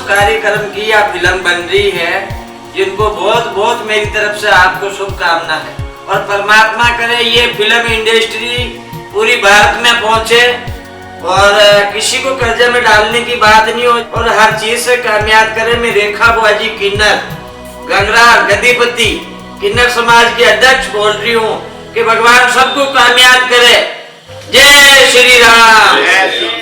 कार्यक्रम की यह फिल्म बन रही है, जिनको बहुत बहुत मेरी तरफ से आपको शुभकामना है। और परमात्मा करे ये फिल्म इंडस्ट्री पूरी भारत में पहुंचे और किसी को कर्जे में डालने की बात नहीं हो और हर चीज से कामयाब करे। मैं रेखा बुआजी किन्नर गंगरार गदीपति किन्नर समाज के अध्यक्ष बोल रही हूँ कि भगवान सबको कामयाब करे। जय श्री राम।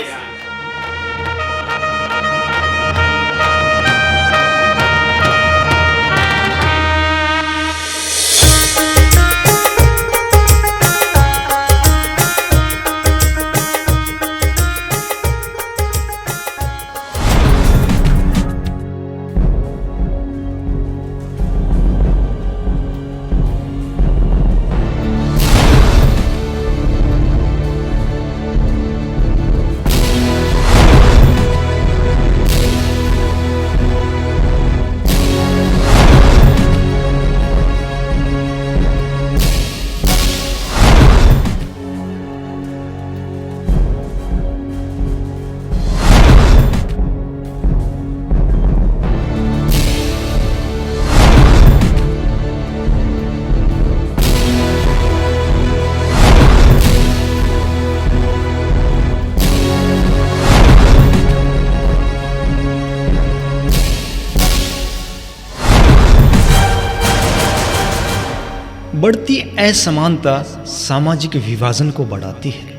बढ़ती असमानता सामाजिक विभाजन को बढ़ाती है।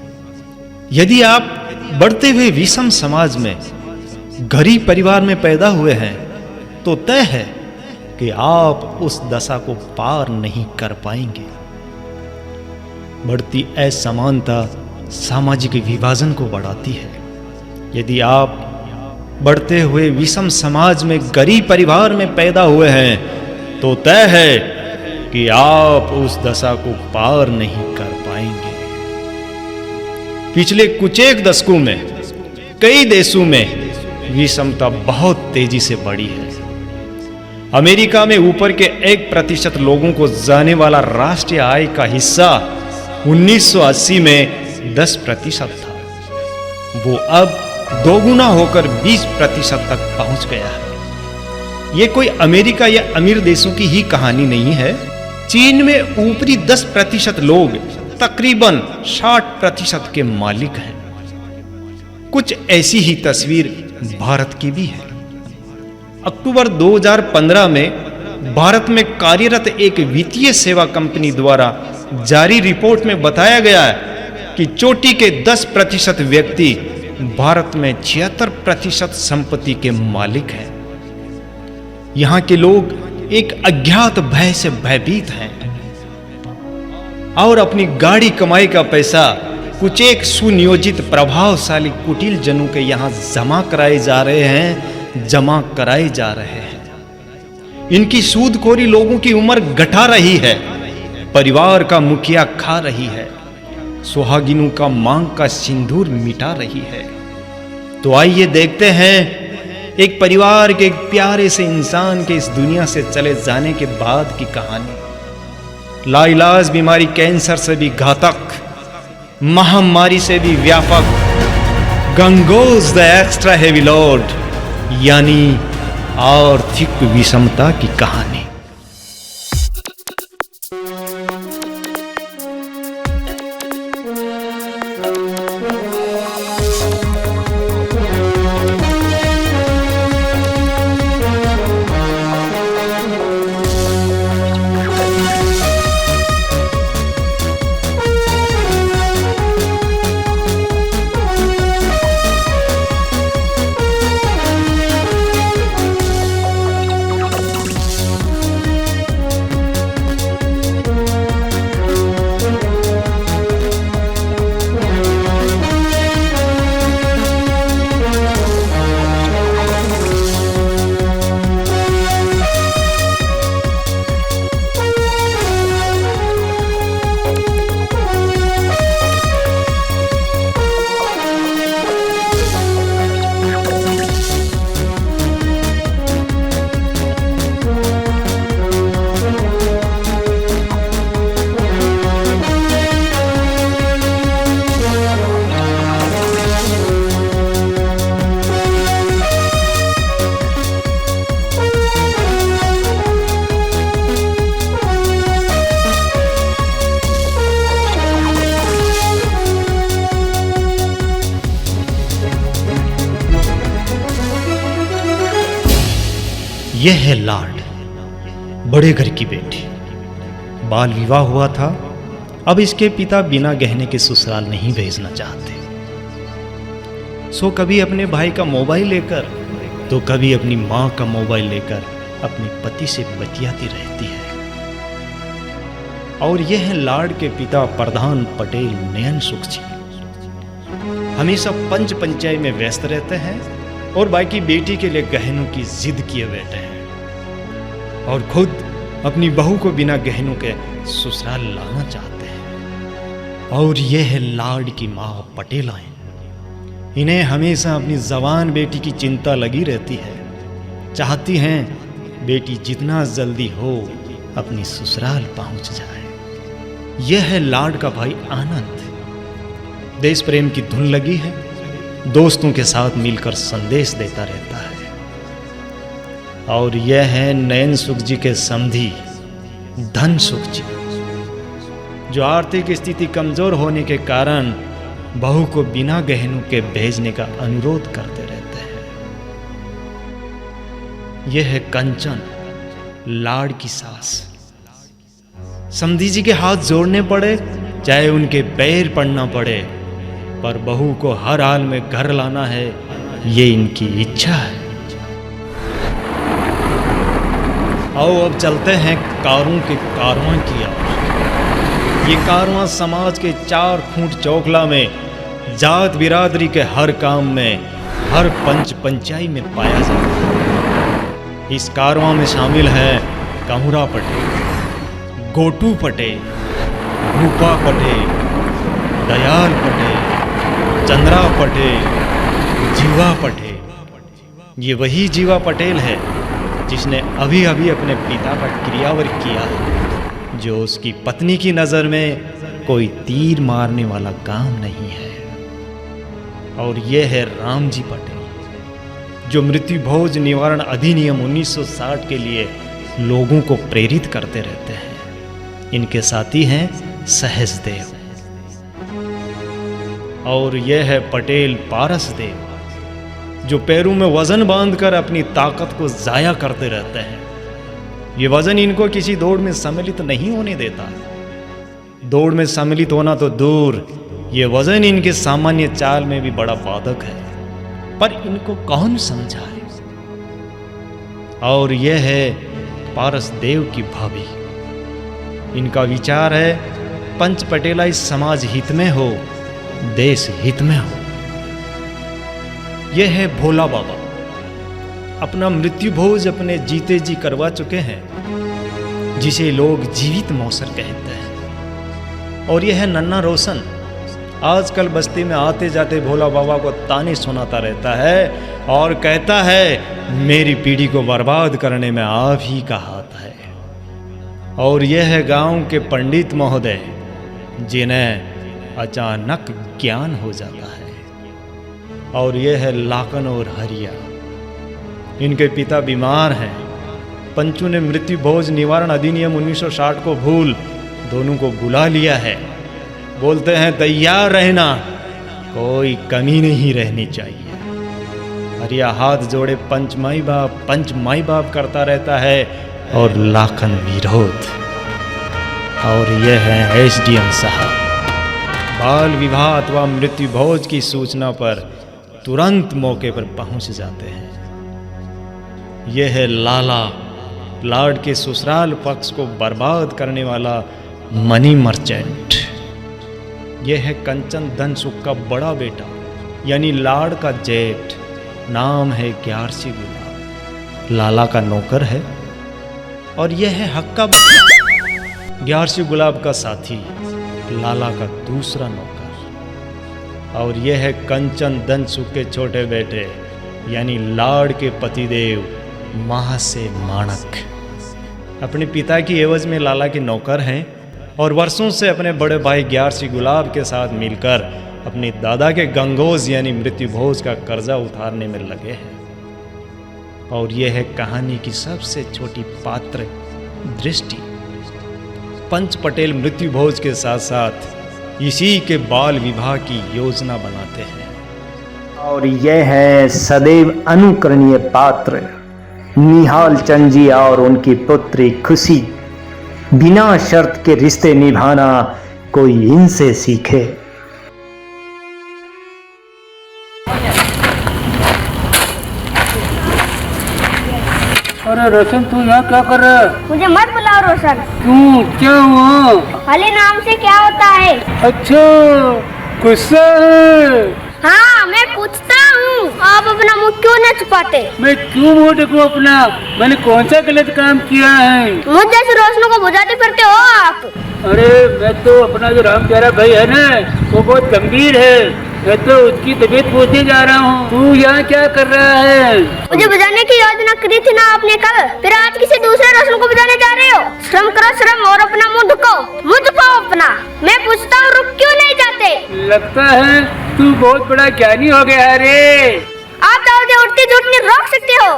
यदि आप बढ़ते हुए विषम समाज में गरीब परिवार में पैदा हुए हैं तो तय है कि आप उस दशा को पार नहीं कर पाएंगे। बढ़ती असमानता सामाजिक विभाजन को बढ़ाती है। यदि आप बढ़ते हुए विषम समाज में गरीब परिवार में पैदा हुए हैं तो तय है कि आप उस दशा को पार नहीं कर पाएंगे। पिछले कुछ एक दशकों में कई देशों में विषमता बहुत तेजी से बढ़ी है। अमेरिका में ऊपर के 1% लोगों को जाने वाला राष्ट्रीय आय का हिस्सा 1980 में 10% था। वो अब दोगुना होकर 20% तक पहुंच गया है। ये कोई अमेरिका या अमीर देशों की ही कहानी नहीं है। चीन में ऊपरी 10% लोग तकरीबन 60% के मालिक हैं। कुछ ऐसी ही तस्वीर भारत की भी है। अक्टूबर 2015 में भारत में कार्यरत एक वित्तीय सेवा कंपनी द्वारा जारी रिपोर्ट में बताया गया है कि चोटी के 10% व्यक्ति भारत में 76% संपत्ति के मालिक हैं। यहाँ के लोग एक अज्ञात भय से भयभीत हैं और अपनी गाड़ी कमाई का पैसा कुछ एक सुनियोजित प्रभावशाली कुटिल जनों के यहाँ जमा कराए जा रहे हैं। इनकी सूदखोरी लोगों की उम्र घटा रही है, परिवार का मुखिया खा रही है, सुहागिनों का मांग का सिंदूर मिटा रही है। तो आइए देखते हैं एक परिवार के एक प्यारे से इंसान के इस दुनिया से चले जाने के बाद की कहानी। लाइलाज बीमारी कैंसर से भी घातक, महामारी से भी व्यापक, गंगोज द एक्स्ट्रा हेवी लोड यानी आर्थिक विषमता की कहानी। यह है लाड, बड़े घर की बेटी। बाल विवाह हुआ था, अब इसके पिता बिना गहने के ससुराल नहीं भेजना चाहते। सो कभी अपने भाई का मोबाइल लेकर तो कभी अपनी माँ का मोबाइल लेकर अपने पति से बतियाती रहती है। और यह है लाड के पिता प्रधान पटेल नयन सुख जी। हमेशा पंच पंचायत में व्यस्त रहते हैं और बाकी बेटी के लिए गहनों की जिद किए बैठे हैं और खुद अपनी बहू को बिना गहनों के ससुराल लाना चाहते हैं। और यह है लाड की माँ पटेलाएं। इन्हें हमेशा अपनी जवान बेटी की चिंता लगी रहती है, चाहती हैं बेटी जितना जल्दी हो अपनी ससुराल पहुंच जाए। यह है लाड का भाई आनंद। देश प्रेम की धुन लगी है, दोस्तों के साथ मिलकर संदेश देता रहता है। और यह है नयन सुख जी के समधी धन सुख जी, जो आर्थिक स्थिति कमजोर होने के कारण बहू को बिना गहनों के भेजने का अनुरोध करते रहते हैं। यह है कंचन, लाड की सास। समधी जी के हाथ जोड़ने पड़े, चाहे उनके पैर पड़ना पड़े, पर बहू को हर हाल में घर लाना है, ये इनकी इच्छा है। आओ अब चलते हैं कारों के कारवां की ओर। ये कारवां समाज के 4 फुट चौखला में, जात बिरादरी के हर काम में, हर पंच पंचाई में पाया जाता है। इस कारवां में शामिल है कहुरा पटेल, गोटू पटेल, भूपा पटेल, दयाल पटेल, चंद्रा पटेल, जीवा पटेल। ये वही जीवा पटेल है जिसने अभी अभी अपने पिता का क्रियावर किया है, जो उसकी पत्नी की नज़र में कोई तीर मारने वाला काम नहीं है। और यह है रामजी पटेल, जो मृत्यु भोज निवारण अधिनियम 1960 के लिए लोगों को प्रेरित करते रहते हैं। इनके साथी हैं सहजदेव। और यह है पटेल पारसदेव, जो पैरों में वजन बांधकर अपनी ताकत को जाया करते रहते हैं। ये वजन इनको किसी दौड़ में सम्मिलित नहीं होने देता। दौड़ में सम्मिलित होना तो दूर, ये वजन इनके सामान्य चाल में भी बड़ा बाधक है, पर इनको कौन समझाए। और यह है पारसदेव की भाभी। इनका विचार है पंच पटेलाई समाज हित में हो, देश हित में हो। यह है भोला बाबा। अपना मृत्यु भोज अपने जीते जी करवा चुके हैं, जिसे लोग जीवित मौसर कहते हैं। और यह है नन्ना रोशन। आजकल बस्ती में आते जाते भोला बाबा को ताने सुनाता रहता है और कहता है मेरी पीढ़ी को बर्बाद करने में आप ही का हाथ है। और यह है गांव के पंडित महोदय, जिन्हें अचानक ज्ञान हो जाता है। और यह है लाकन और हरिया। इनके पिता बीमार हैं। पंचू ने मृत्यु भोज निवारण अधिनियम 1960 को भूल दोनों को बुला लिया है। बोलते हैं तैयार रहना, कोई कमी नहीं रहनी चाहिए। हरिया हाथ जोड़े पंच माई बाप करता रहता है और लाखन विरोध। और यह है एसडीएम साहब। बाल विवाह अथवा मृत्यु भोज की सूचना पर तुरंत मौके पर पहुंच जाते हैं। यह है लाला, लाड के ससुराल पक्ष को बर्बाद करने वाला मनी मर्चेंट। यह है कंचन धन सुख का बड़ा बेटा, यानी लाड का जेठ। नाम है ग्यारसी गुलाब, लाला का नौकर है। और यह है हक्का, ग्यारसी गुलाब का साथी, लाला का दूसरा नौकर। और यह है कंचन धन सुख के छोटे बेटे, यानी लाड के पतिदेव माह से माणक। अपने पिता की एवज में लाला के नौकर हैं और वर्षों से अपने बड़े भाई ग्यारसी गुलाब के साथ मिलकर अपने दादा के गंगोज यानी मृत्यु भोज का कर्जा उतारने में लगे हैं। और यह है कहानी की सबसे छोटी पात्र दृष्टि। पंच पटेल मृत्यु भोज के साथ साथ इसी के बाल विवाह की योजना बनाते हैं। और यह है सदैव अनुकरणीय पात्र निहाल चंद जी और उनकी पुत्री खुशी बिना शर्त के रिश्ते निभाना कोई इनसे सीखे। अरे रोशन, तू यहाँ क्या कर रहा है? मुझे मत बुलाओ रोशन। क्यों, क्या हुआ? खाली नाम से क्या होता है? अच्छा, गुस्सा है? हाँ, मैं पूछता हूँ, आप अपना मुंह क्यों न छुपाते? मैं क्यों मुँह ढकूं अपना? मैंने कौन सा गलत काम किया है? मुझ जैसे रोशनों को बुझाते फिरते हो आप। अरे मैं तो अपना जो राम प्यारा भाई है ना, वो बहुत गंभीर है। मैं तो उसकी तबीयत पूछने जा रहा हूँ। तू यहाँ क्या कर रहा है? मुझे बुझाने की योजना करी थी ना आपने कल, फिर आज किसी दूसरे रोशन को बुझाने जा रहे हो। श्रम करो श्रम और अपना मुंह ढुको, मुंह छुपाओ अपना। मैं पूछता हूँ, रुक क्यों नहीं जाते? लगता है तू बहुत बड़ा ज्ञानी हो गया है रे। आप तो उड़ती झूठ नहीं रोक सकते हो।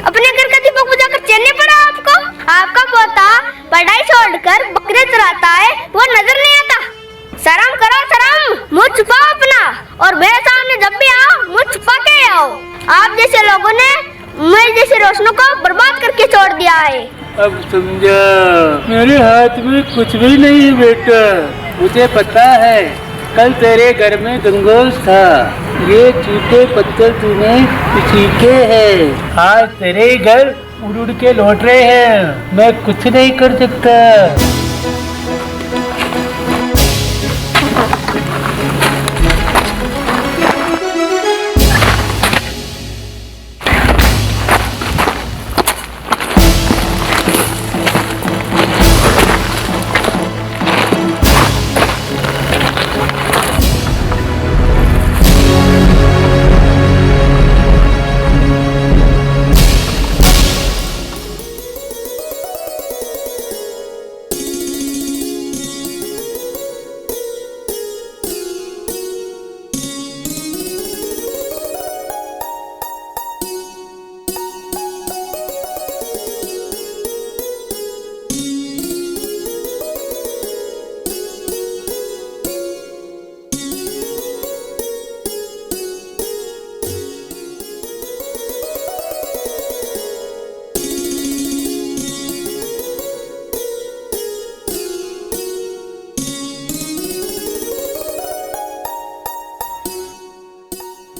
अपने घर का दीपक बुझाकर चलने पड़ा आपको। आपका पोता पढ़ाई छोड़कर बकरे चराता है, वो नजर नहीं आता। शर्म करो शर्म, मुंह छुपाओ अपना, और मेरे सामने जब भी आओ मुंह छुपा के आओ। आप जैसे लोगों ने मैं जैसे रोशनों को बर्बाद करके छोड़ दिया है। अब समझा, मेरे हाथ में कुछ भी नहीं है बेटा। मुझे पता है कल तेरे घर में गंगोश था। ये चूटे पत्थर तूने सीखे हैं। आज तेरे घर उड़ उड़ के लौट रहे हैं। मैं कुछ नहीं कर सकता।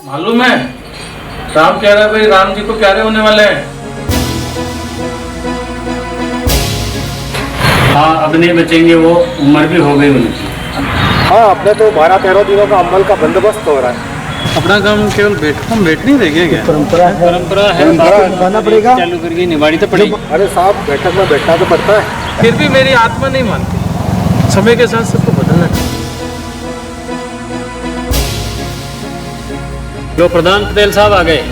मालूम है, राम कह रहा है भाई राम जी को प्यारे होने वाले हैं। हाँ, अब नहीं बचेंगे, वो उम्र भी हो गई उनकी। हाँ, अपने तो 12-13 दिनों का अमल का बंदोबस्त हो रहा है। अपना काम केवल हम बैठ नहीं रह गए। परंपरा है, निभाना पड़ेगा। चालू करके निभानी तो पड़ेगी। अरे साहब, बैठक में बैठना तो पड़ता है। फिर भी मेरी आत्मा नहीं मानती। समय के साथ सबको बदलना चाहिए। जो प्रधान पटेल साहब आ गए।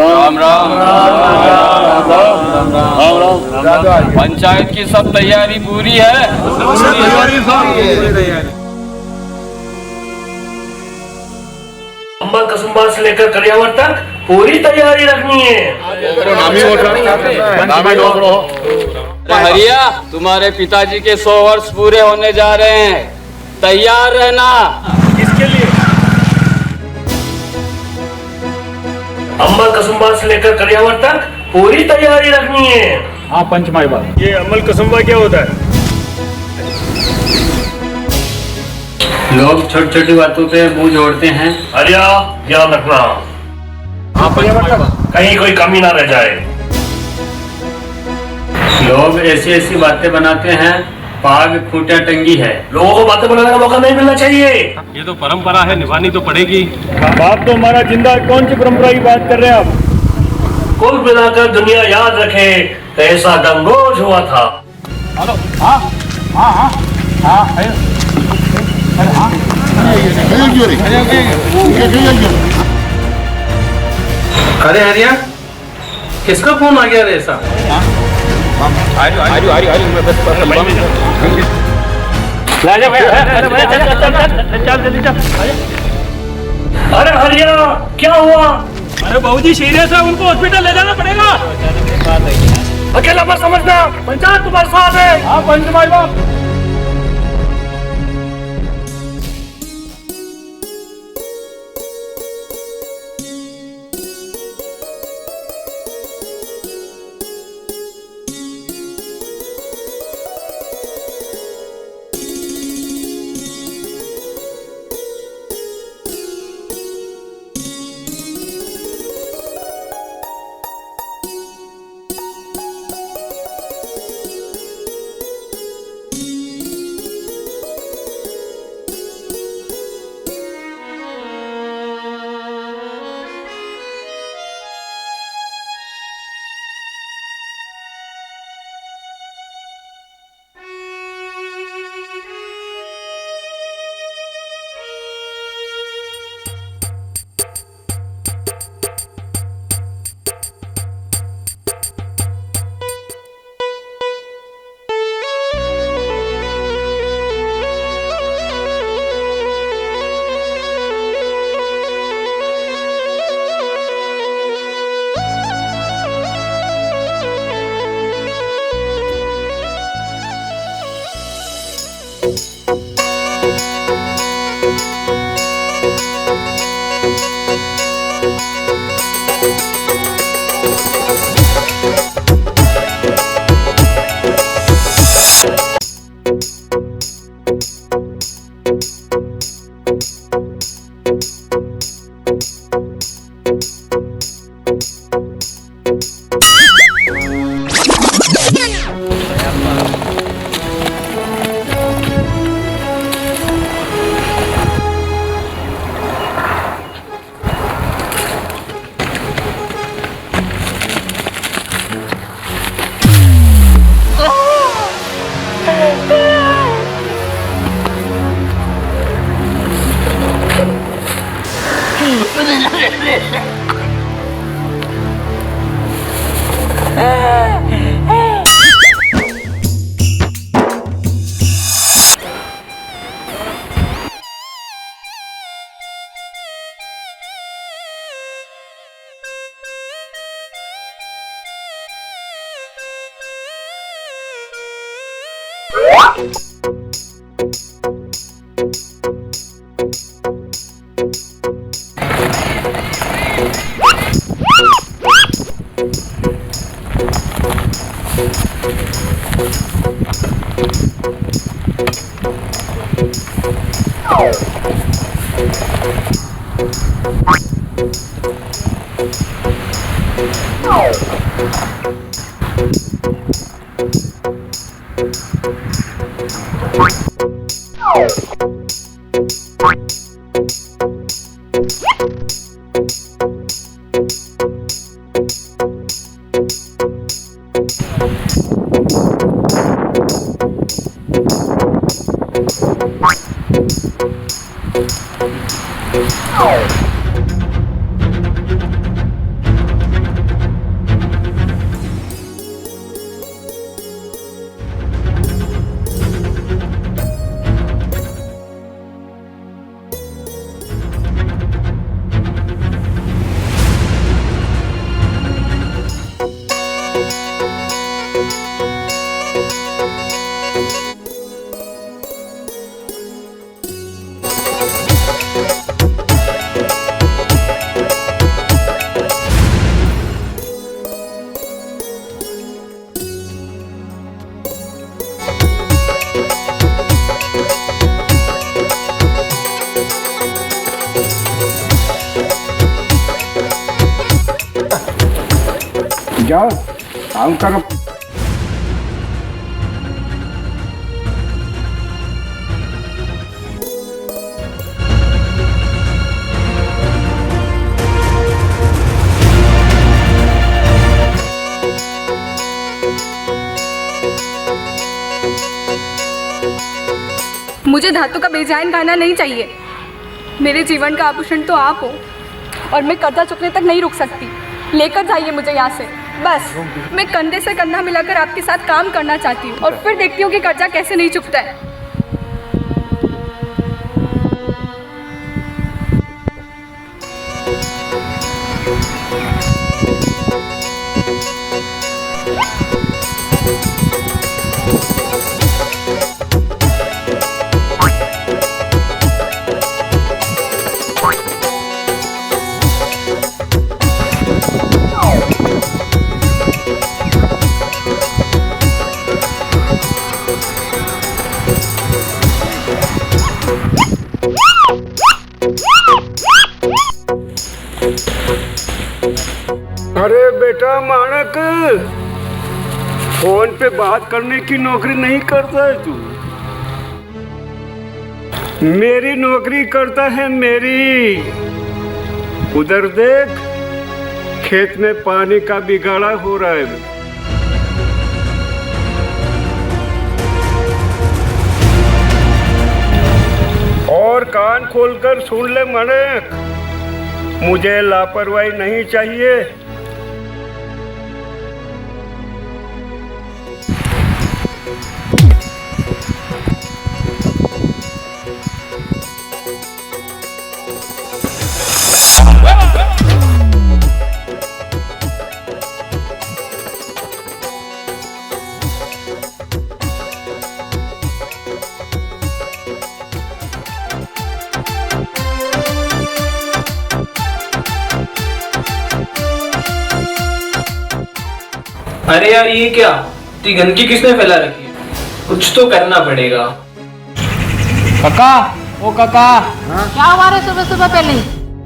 राम राम पंचायत की सब तैयारी पूरी है। अंबल कसुम्बा से लेकर करियावर तक पूरी तैयारी रखनी है। हरिया, तुम्हारे पिताजी के 100 वर्ष पूरे होने जा रहे हैं, तैयार रहना। इसके लिए अंबल कसुम्बा से लेकर करियावर तक पूरी तैयारी रखनी है। हाँ, पंचमाई बात। ये अमल कसुम्बा क्या होता है? लोग छोटी छोटी बातों पे मुंह जोड़ते हैं। हरिया, ध्यान रखना, कहीं कोई कमी ना रह जाए। लोग ऐसी ऐसी बातें बनाते हैं, पाग खूंटियां टंगी है। लोगों को बातें बनाने का मौका नहीं मिलना चाहिए। ये तो परंपरा है, निभानी तो पड़ेगी। बाप तो हमारा जिंदा, कौन सी परंपरा की बात कर रहे हैं आप? कुल मिलाकर दुनिया याद रखे, ऐसा गंगोज हुआ था। अरे हरिया, किसका फोन आ गया रे ऐसा? चल जल्दी चल। अरे हरिया क्या हुआ? अरे बाबूजी सीरियस है, उनको हॉस्पिटल ले जाना पड़ेगा। अकेला मत समझना, पंचायत तुम्हारे साथ है। हाँ पंच भाई बाप। जाओ काम करो। मुझे धातु का बेजान गहना नहीं चाहिए। मेरे जीवन का आभूषण तो आप हो और मैं कर्जा चुकने तक नहीं रुक सकती। लेकर जाइए मुझे यहाँ से। बस मैं कंधे से कंधा मिलाकर आपके साथ काम करना चाहती हूँ और फिर देखती हूँ कि कर्जा कैसे नहीं चुकता है। अरे बेटा माणक, फोन पे बात करने की नौकरी नहीं करता है तू। मेरी नौकरी करता है मेरी। उधर देख, खेत में पानी का बिगाड़ा हो रहा है। और कान खोलकर सुन ले माणक, मुझे लापरवाही नहीं चाहिए। अरे यार ये क्या, इतनी गंदगी किसने फैला रखी है? कुछ तो करना पड़ेगा। काका, ओ काका, क्या हुआ रे सुबह सुबह पहले?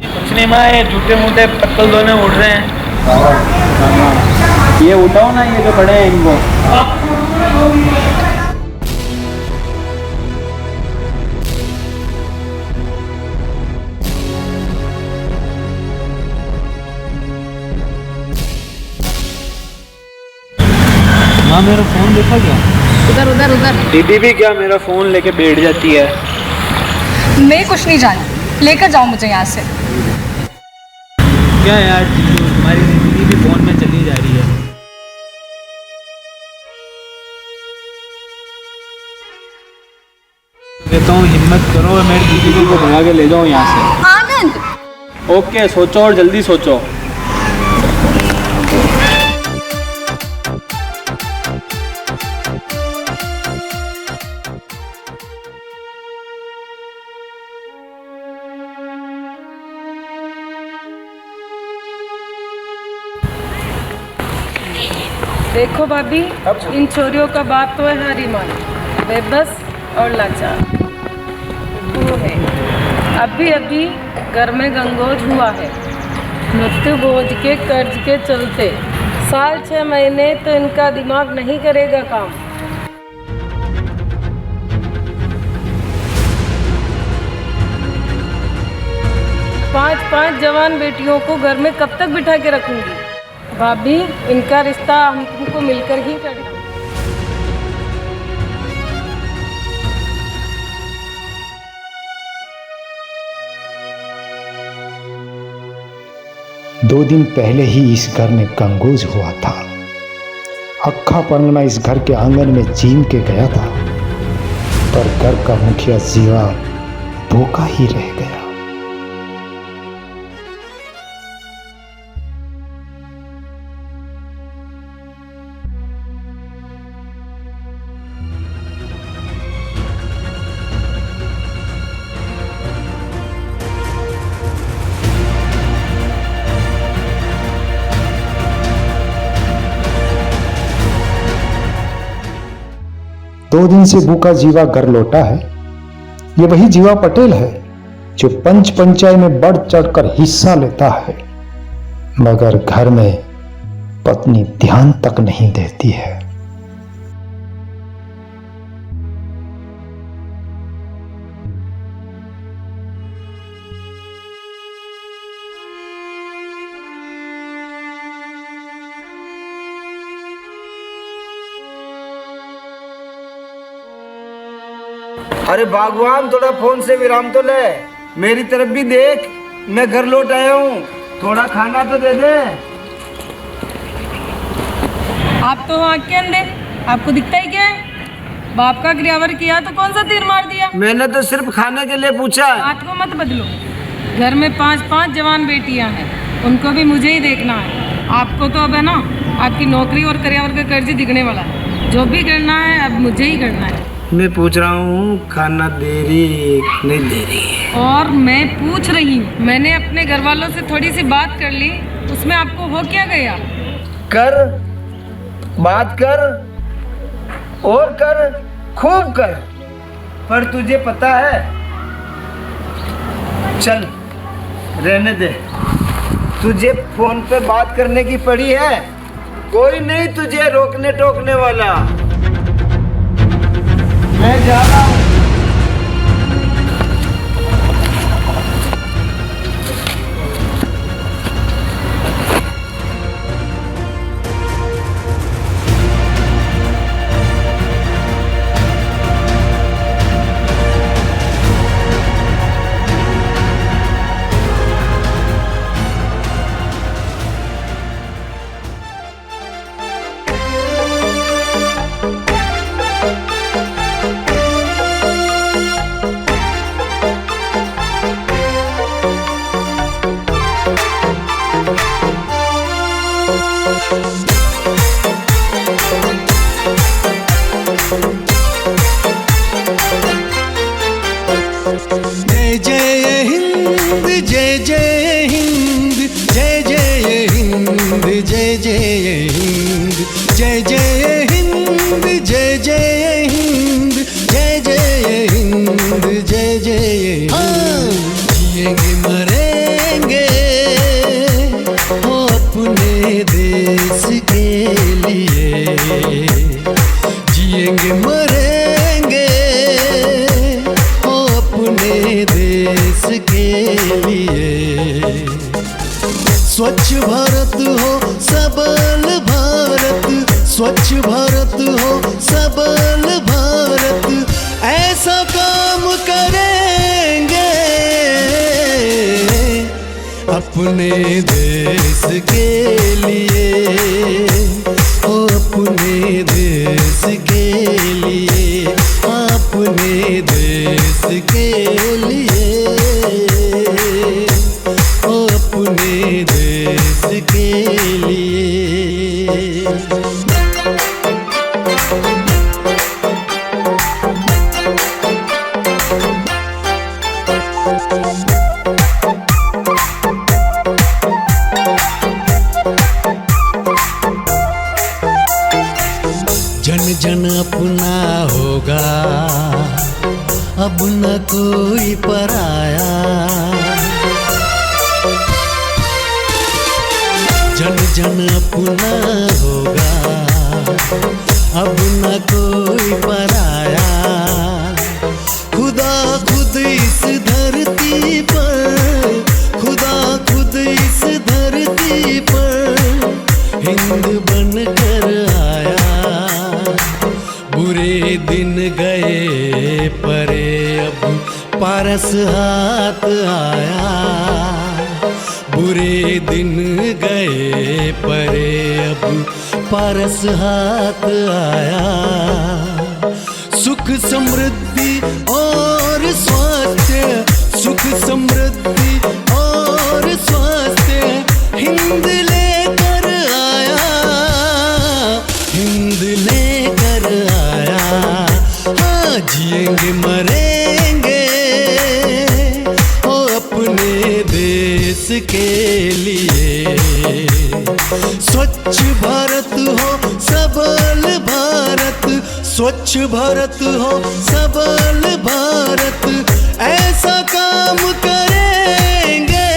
कुछ नहीं माँ, ये जूते मूते पत्तल धोने उड़ रहे हैं। ये उठाओ ना, ये जो पड़े हैं इनको। माँ मेरा फोन देखा क्या? उधर उधर उधर। दीदी भी क्या मेरा फोन लेके बैठ जाती है? मैं कुछ नहीं जानती, लेकर जाओ मुझे यहाँ से। क्या यार, तुम्हारी जिंदगी भी फोन में चली जा रही है। कहता हूँ हिम्मत करो, मेरी दीदी को भगा के ले जाओ यहाँ से। आनंद, ओके, सोचो और जल्दी सोचो। देखो भाभी, इन छोरियों का बाप तो है हरीमान, बेबस और लाचार। वो है अभी अभी घर में गंगोज हुआ है, मृत्यु बोझ के कर्ज के चलते। साल 6 महीने तो इनका दिमाग नहीं करेगा काम। पांच जवान बेटियों को घर में कब तक बिठा के रखूंगी? भाभी, इनका रिश्ता हम तुमको मिलकर ही करना। दो दिन पहले ही इस घर में गंगोज हुआ था। अक्खा परंगना इस घर के आंगन में चीम के गया था, पर घर का मुखिया जीवा भूखा ही रह गया। दो दिन से भूखा जीवा घर लौटा है। ये वही जीवा पटेल है जो पंच पंचायत में बढ़ चढ़कर हिस्सा लेता है, मगर घर में पत्नी ध्यान तक नहीं देती है। अरे भगवान, थोड़ा फोन से विराम तो ले, मेरी तरफ भी देख। मैं घर लौट आया हूँ, थोड़ा खाना तो दे दे। आप तो आँख के अंधे, आपको दिखता ही क्या है? बाप का गिरयावर किया तो कौन सा तीर मार दिया? मैंने तो सिर्फ खाने के लिए पूछा। बात को मत बदलो। घर में 5 जवान बेटियां हैं, उनको भी मुझे ही देखना है। आपको तो अब है ना आपकी नौकरी और करियर का कर्ज दिखने वाला है। जो भी करना है अब मुझे ही करना है। मैं पूछ रहा हूँ खाना दे रही नहीं दे रही है? और मैं पूछ रही हूँ, मैंने अपने घर वालों से थोड़ी सी बात कर ली, उसमें आपको हो क्या गया? कर, बात कर और कर, खूब कर, पर तुझे पता है, चल रहने दे। तुझे फोन पे बात करने की पड़ी है, कोई नहीं तुझे रोकने टोकने वाला। मैं जा रहा हूँ। जय जय हिंद, जय जय हिंद, जय जय हिंद, जय जय हिंद, जय जय हिंद, जय जय हिंद, जय जय हिंद, जय जय हिंद। जिएंगे मरेंगे हो अपने देश के लिए, जिएंगे मरेंगे हो अपने देश के लिए। स्वच्छ भारत हो सबल भारत, स्वच्छ भारत हो सबल भारत, ऐसा काम करेंगे अपने देश के लिए, ओ अपने देश के लिए, अपने देश के लिए, ओ अपने देश के लिए। जन जन अपना होगा, अब न कोई पराया। जन जन अपना होगा, अब न कोई पराया। खुदा खुद इस धरती पर, खुदा खुद इस धरती पर हिंद बन कर आया। बुरे दिन गए परे अब पारस हाथ आया। बुरे दिन गए परे अब पारस हाथ आया। सुख समृद्धि और स्वास्थ्य, सुख समृद्धि और स्वास्थ्य हिंद लेकर आया, हिंद लेकर आया। हाँ जिएंगे मरेंगे ओ अपने देश के लिए। स्वच्छ भारत हो सबल भारत, स्वच्छ भारत हो सबल भारत, ऐसा काम करेंगे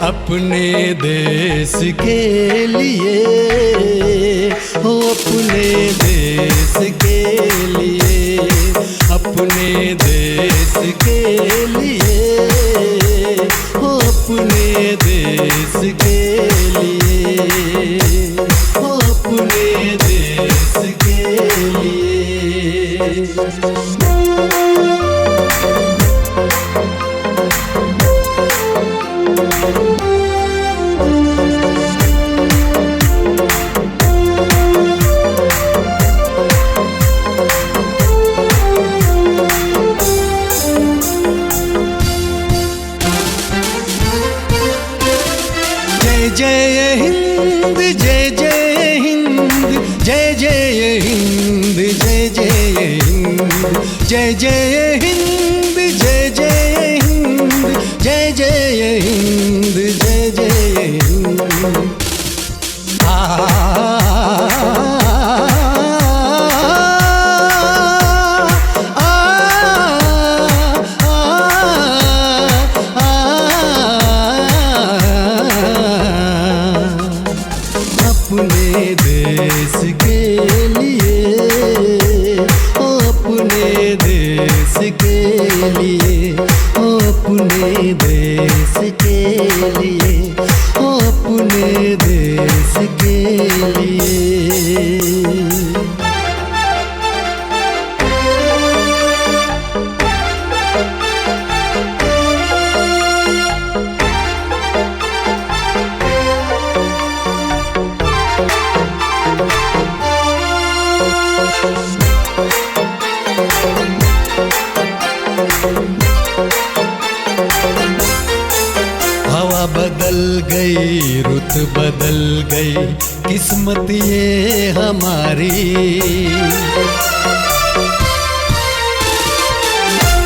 अपने देश के लिए, हो अपने देश के लिए, अपने देश के लिए, हो अपने देश के लिए, हो अपने देश के लिए। जय हिंद जय जय हिंद जय जय हिंद जय जय हिंद जय जय हिंद जय जय हिंद जय जय हिंद जय जय हिंद। अपने देश के लिए ओ अपने देश के लिए ओ अपने देश के लिए ओ अपने देश के लिए। हवा बदल गई रुत बदल गई किस्मत ये हमारी।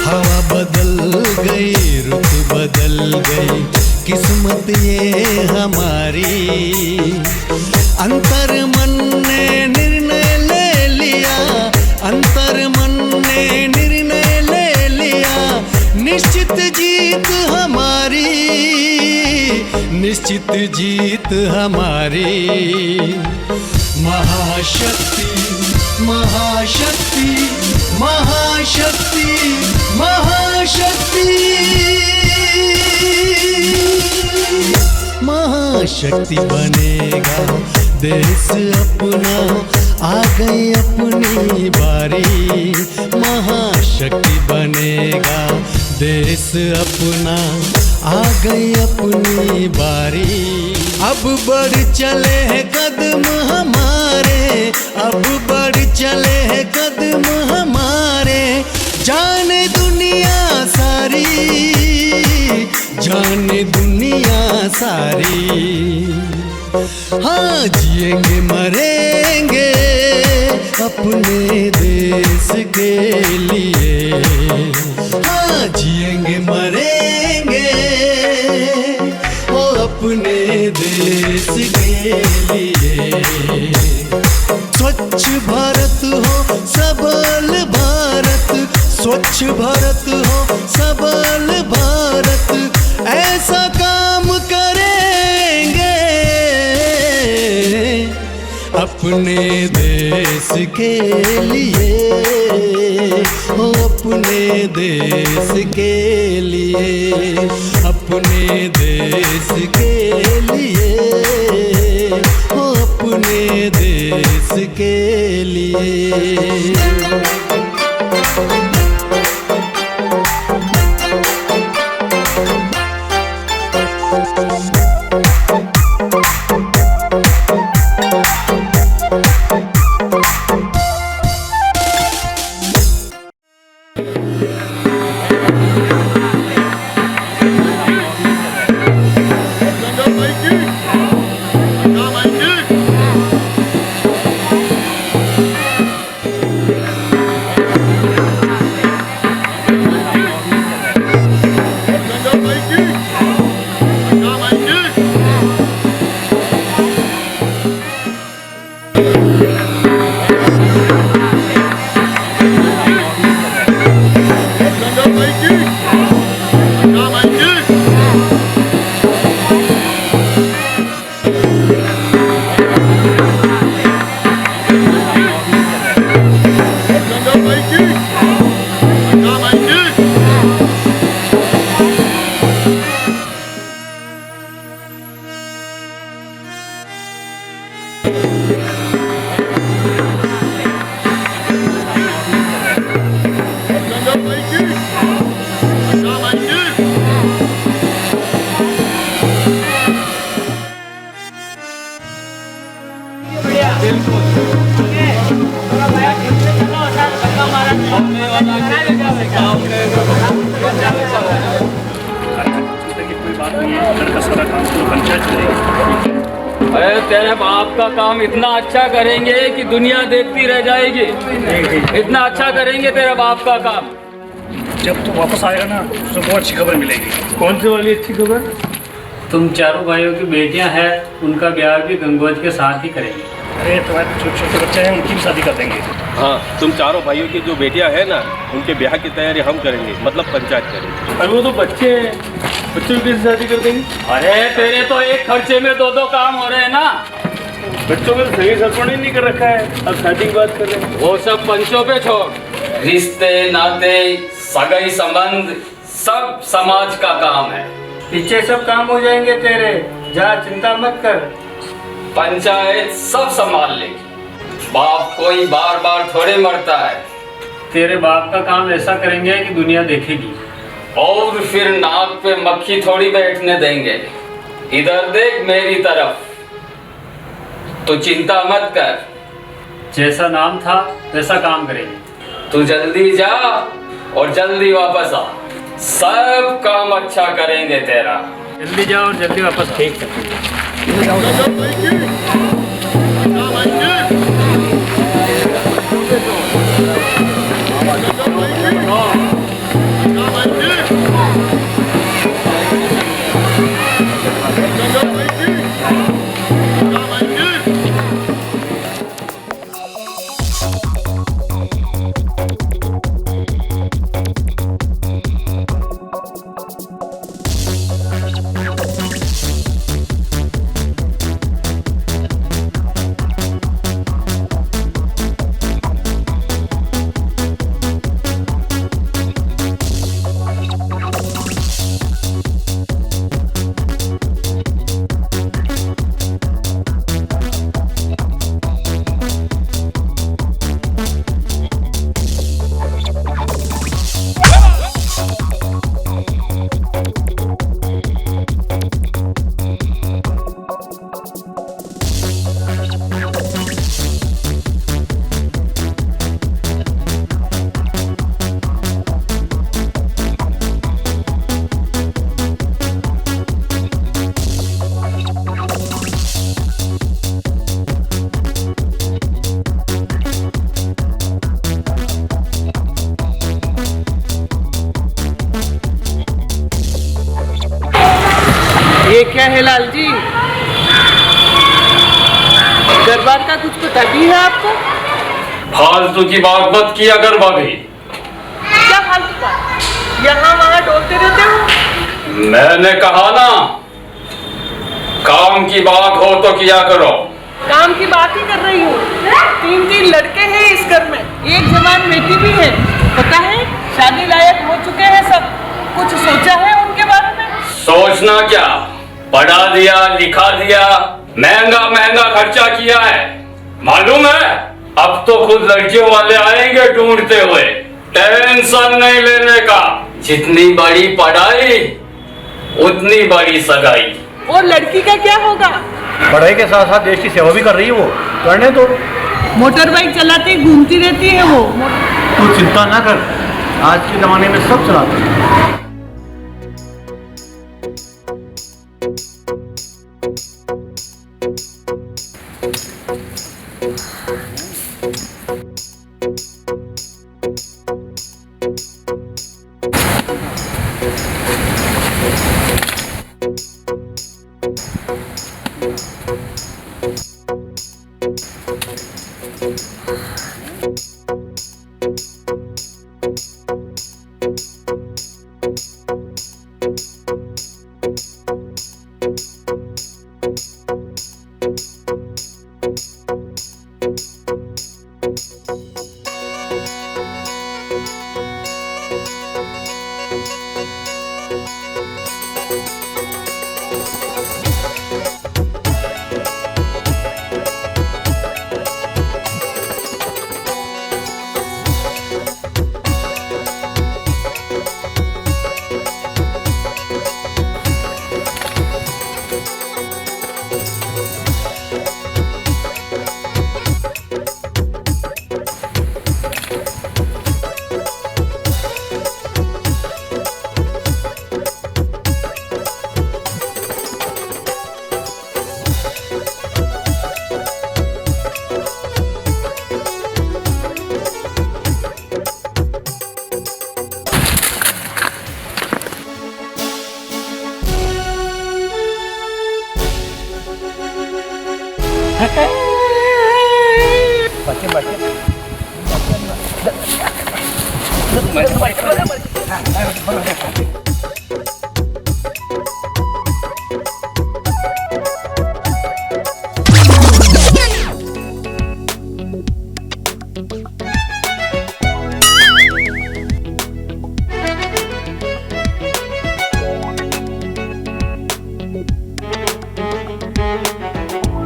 हवा बदल गई रुत बदल गई किस्मत ये हमारी। अंतर मन ने निर्णय ले लिया अंतर मन ने निर्णय ले लिया निश्चित जीत हमारी निश्चित जीत हमारी। महाशक्ति महाशक्ति महाशक्ति महाशक्ति महाशक्ति बनेगा देश अपना आ गई अपनी बारी। महाशक्ति बनेगा देश अपना आ गई अपनी बारी। अब बढ़ चले हैं कदम हमारे अब बढ़ चले हैं कदम हमारे। जाने दुनिया सारी जाने दुनिया सारी। हाँ जिएंगे मरेंगे अपने देश के लिए। हाँ जिएंगे मरेंगे वो अपने देश के लिए। स्वच्छ भारत हो सबल भारत स्वच्छ भारत हो सबल भारत ऐसा काम करेंगे अपने देश के लिए ओ अपने देश के लिए अपने देश के लिए ओ अपने देश के लिए। कोई बात नहीं है, घर का सारा काम तो पंचायत करेगी। अरे तेरे बाप का काम इतना अच्छा करेंगे कि दुनिया देखती रह जाएगी। इतना अच्छा करेंगे तेरे बाप का काम। जब तू वापस आएगा ना तो बहुत अच्छी खबर मिलेगी। कौन सी वाली अच्छी खबर? तुम चारों भाइयों की बेटियां हैं, उनका ब्याह भी गंगोज के साथ ही करेंगे। अरे तुम्हारे छोटे छोटे बच्चे हैं, उनकी भी शादी कर देंगे। हाँ, तुम चारों भाइयों की जो बेटियां हैं ना, उनके ब्याह की तैयारी हम करेंगे, मतलब पंचायत करेंगे। अरे वो तो बच्चे हैं, बच्चों की शादी कर देंगे। अरे तेरे तो एक खर्चे में दो काम हो रहे हैं ना। बच्चों में तो सही सरपण ही नहीं कर रखा है, अब शादी की बात कर रहे हैं। वो सब पंचों पे छोड़। रिश्ते नाते सगाई संबंध सब समाज का काम है। पीछे सब काम हो जाएंगे तेरे, जा चिंता मत कर। पंचायत सब संभाल लेगी। बाप कोई बार बार थोड़े मरता है। तेरे बाप का काम ऐसा करेंगे कि दुनिया देखेगी। और फिर नाक पे मक्खी थोड़ी बैठने देंगे। इधर देख मेरी तरफ, तो चिंता मत कर। जैसा नाम था वैसा काम करेंगे। तू जल्दी जा और जल्दी वापस आ। सब काम अच्छा करेंगे तेरा। जल्दी जाओ और जल्दी वापस। ठीक है। ये क्या है लाल जी? दरबार का कुछ पता भी है आपको? फालतू की बात मत किया कर भाभी। क्या फालतू बात? यहाँ वहाँ डोलते रहते हो। मैंने कहा ना, काम की बात हो तो किया करो। काम की बात ही कर रही हूँ। 3 लड़के हैं इस घर में, एक जवान बेटी भी है। पता है, शादी लायक हो चुके हैं सब। कुछ सोचा है उनके बारे में? सोचना क्या, पढ़ा दिया लिखा दिया, महंगा महंगा खर्चा किया है। मालूम है, अब तो खुद लड़कियों वाले आएंगे ढूंढते हुए। टेंशन नहीं लेने का। जितनी बड़ी पढ़ाई उतनी बड़ी सगाई। और लड़की का क्या होगा? पढ़ाई के साथ साथ देश की सेवा भी कर रही है वो, करने तो। मोटर बाइक चलाते घूमती रहती है वो। तू चिंता ना कर, आज के जमाने में सब चलाते हैं।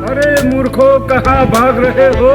अरे मूर्खों, कहाँ भाग रहे हो?